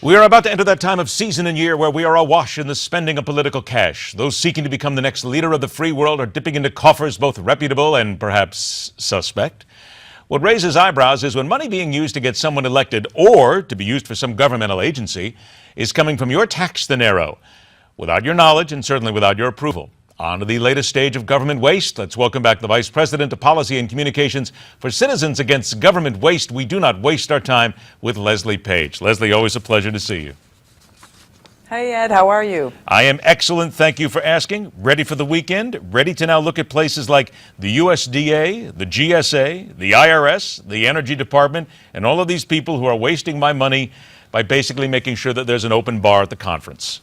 We are about to enter that time of season and year where we are awash in the spending of political cash. Those seeking to become the next leader of the free world are dipping into coffers both reputable and perhaps suspect. What raises eyebrows is when money being used to get someone elected or to be used for some governmental agency is coming from your tax dinero, without your knowledge and certainly without your approval. On to the latest stage of government waste. Let's welcome back the Vice President of Policy and Communications for Citizens Against Government Waste. We do not waste our time with Leslie Paige. Leslie, always a pleasure to see you. Hey, Ed, how are you? I am excellent. Thank you for asking. Ready for the weekend? Ready to now look at places like the USDA, the GSA, the IRS, the Energy Department, and all of these people who are wasting my money by basically making sure that there's an open bar at the conference.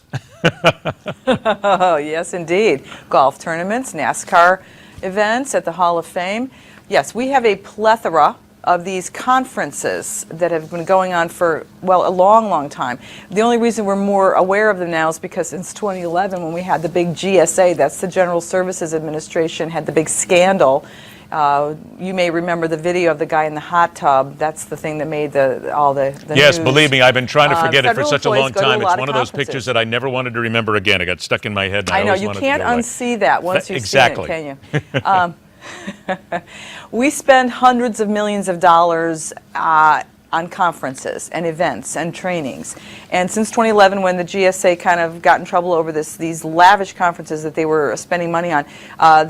Oh, yes, indeed. Golf tournaments, NASCAR events at the Hall of Fame. Yes, we have a plethora of these conferences that have been going on for, well, a long, long time. The only reason we're more aware of them now is because since 2011, when we had the big GSA, that's the General Services Administration, had the big scandal. You may remember the video of the guy in the hot tub. That's the thing that made all the Yes, news. believe me, I've been trying to forget it for such a long time. It's one of those conferences. Pictures that I never wanted to remember again. It got stuck in my head. And I know, always you wanted to can't go away. unsee that once you've Exactly. seen it, can you? We spend hundreds of millions of dollars on conferences and events and trainings. And since 2011, when the GSA kind of got in trouble over these lavish conferences that they were spending money on,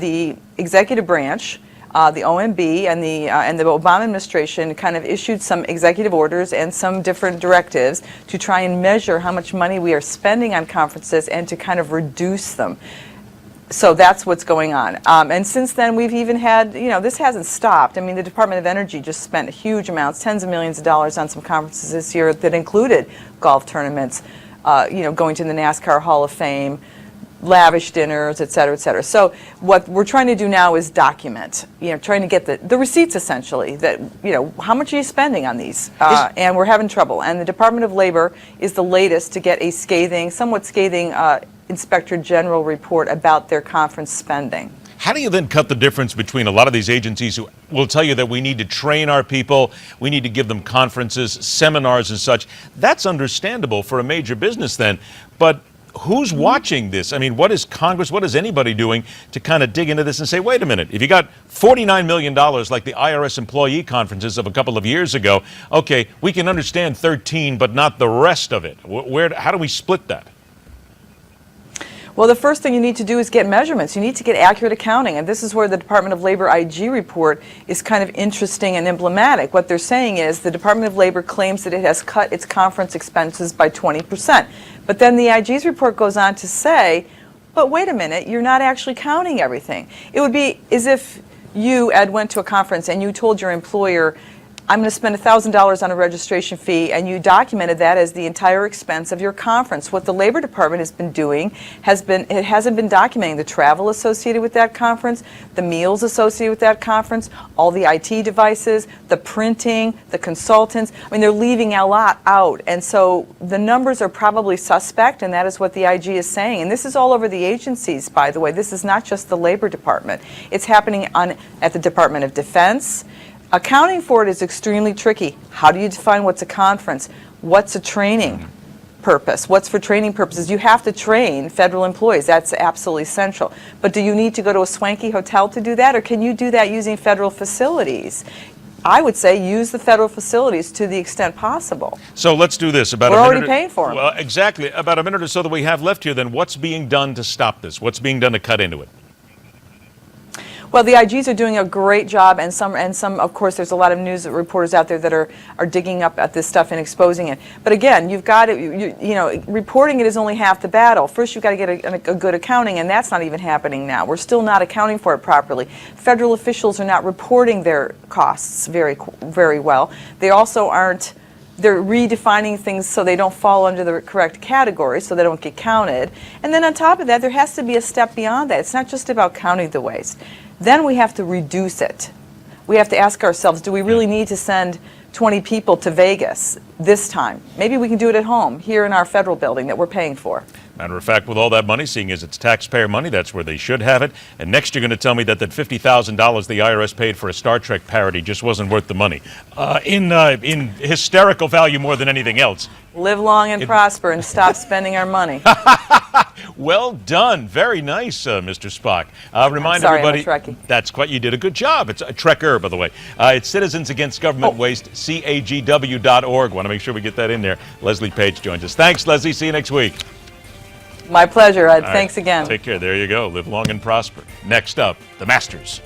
the executive branch, the OMB and the Obama administration kind of issued some executive orders and some different directives to try and measure how much money we are spending on conferences and to kind of reduce them. So that's what's going on. And since then, we've even had, this hasn't stopped. I mean, the Department of Energy just spent huge amounts, tens of millions of dollars on some conferences this year that included golf tournaments, going to the NASCAR Hall of Fame, lavish dinners, et cetera, et cetera. So what we're trying to do now is document, trying to get the receipts essentially, that, how much are you spending on these? And we're having trouble. And the Department of Labor is the latest to get a somewhat scathing Inspector General report about their conference spending. How do you then cut the difference between a lot of these agencies who will tell you that we need to train our people, we need to give them conferences, seminars and such? That's understandable for a major business then, but who's watching this? I mean, what is Congress, what is anybody doing to kind of dig into this and say, wait a minute, if you got $49 million like the IRS employee conferences of a couple of years ago, okay, we can understand 13, but not the rest of it. How do we split that? Well, the first thing you need to do is get measurements. You need to get accurate accounting, and this is where the Department of Labor IG report is kind of interesting and emblematic. What they're saying is the Department of Labor claims that it has cut its conference expenses by 20%. But then the IG's report goes on to say, but wait a minute, you're not actually counting everything. It would be as if you, Ed, went to a conference and you told your employer, I'm going to spend $1,000 on a registration fee, and you documented that as the entire expense of your conference. What the Labor Department has been doing it hasn't been documenting the travel associated with that conference, the meals associated with that conference, all the IT devices, the printing, the consultants. I mean, they're leaving a lot out, and so the numbers are probably suspect, and that is what the IG is saying. And this is all over the agencies, by the way. This is not just the Labor Department. It's happening at the Department of Defense. Accounting for it is extremely tricky. How do you define what's a conference? What's a training purpose? What's for training purposes? You have to train federal employees. That's absolutely essential. But do you need to go to a swanky hotel to do that, or can you do that using federal facilities? I would say use the federal facilities to the extent possible. So let's do this. We're already paying for them. Well, exactly. About a minute or so that we have left here, then what's being done to stop this? What's being done to cut into it? Well, the IGs are doing a great job, and some, of course, there's a lot of news reporters out there that are digging up at this stuff and exposing it. But again, you've got to, reporting it is only half the battle. First, you've got to get a good accounting, and that's not even happening now. We're still not accounting for it properly. Federal officials are not reporting their costs very, very well. They also aren't. They're redefining things so they don't fall under the correct category, so they don't get counted. And then on top of that, there has to be a step beyond that. It's not just about counting the waste. Then we have to reduce it. We have to ask ourselves, do we really need to send 20 people to Vegas this time. Maybe we can do it at home, here in our federal building that we're paying for. Matter of fact, with all that money, seeing as it's taxpayer money, that's where they should have it. And next you're going to tell me that $50,000 the IRS paid for a Star Trek parody just wasn't worth the money. In hysterical value more than anything else. Live long and prosper and stop spending our money. Well done. Very nice, Mr. Spock. Remind Sorry, everybody. I'm a Trekkie. That's quite, you did a good job. It's a Trekker, by the way. It's Citizens Against Government Waste, CAGW.org. Want to make sure we get that in there. Leslie Paige joins us. Thanks, Leslie. See you next week. My pleasure, Ed. All Thanks right. again. Take care. There you go. Live long and prosper. Next up, the Masters.